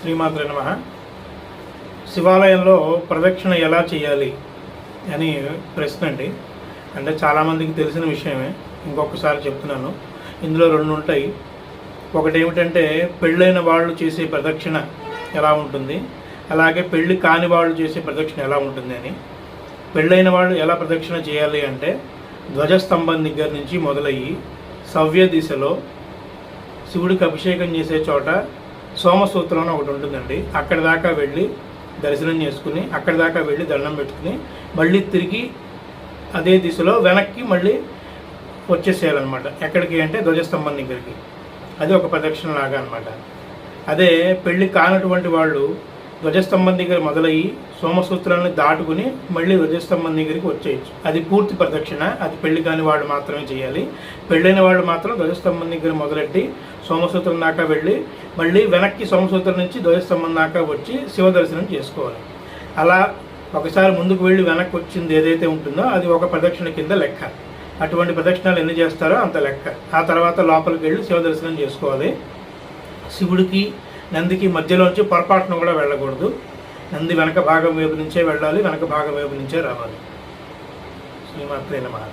శ్రీమాత్రే నమః. శివాలయంలో ప్రదక్షిణ ఎలా చేయాలి అని ప్రశ్న అండి. అంటే చాలామందికి తెలిసిన విషయమే, ఇంకొకసారి చెప్తున్నాను. ఇందులో రెండు ఉంటాయి. ఒకటి ఏమిటంటే పెళ్ళైన వాళ్ళు చేసే ప్రదక్షిణ ఎలా ఉంటుంది, అలాగే పెళ్ళి కాని వాళ్ళు చేసే ప్రదక్షిణ ఎలా ఉంటుంది అని. పెళ్ళైన వాళ్ళు ఎలా ప్రదక్షిణ చేయాలి అంటే ధ్వజస్తంభం దగ్గర నుంచి మొదలయ్యి సవ్య దిశలో శివుడికి అభిషేకం చేసే చోట సోమసూత్రం అని ఒకటి ఉంటుందండి. అక్కడి దాకా వెళ్ళి దర్శనం చేసుకుని, అక్కడి దాకా వెళ్ళి దండం పెట్టుకుని మళ్ళీ తిరిగి అదే దిశలో వెనక్కి మళ్ళీ వచ్చేసేయాలన్నమాట. ఎక్కడికి అంటే ధ్వజస్తంభం దగ్గరికి. అది ఒక ప్రదక్షిణ లాగా అనమాట. అదే పెళ్ళి కానటువంటి వాళ్ళు ధ్వజస్తంభం దగ్గర మొదలయ్యి సోమసూత్రాన్ని దాటుకుని మళ్ళీ ధ్వజస్తంభం దగ్గరికి వచ్చేయచ్చు. అది పూర్తి ప్రదక్షిణ. అది పెళ్లి కాని వాళ్ళు మాత్రమే చేయాలి. పెళ్ళైన వాళ్ళు మాత్రం ధ్వజస్తంభం దగ్గర మొదలెట్టి సోమసూత్రం దాకా వెళ్ళి మళ్ళీ వెనక్కి సోమసూత్రం నుంచి ధ్వజస్తంభం దాకా వచ్చి శివ దర్శనం చేసుకోవాలి. అలా ఒకసారి ముందుకు వెళ్ళి వెనక్కి వచ్చింది ఏదైతే ఉంటుందో అది ఒక ప్రదక్షిణ కింద లెక్క. అటువంటి ప్రదక్షిణాలు ఎన్ని చేస్తారో అంత లెక్క. ఆ తర్వాత లోపలికి వెళ్ళి శివ దర్శనం చేసుకోవాలి. శివుడికి నందికి మధ్యలోంచి పొరపాటును కూడా వెళ్ళకూడదు. నంది వెనక భాగం వైపు నుంచే వెళ్ళాలి, వెనక భాగం వైపు నుంచే రావాలి. శ్రీమాత్రే నమః.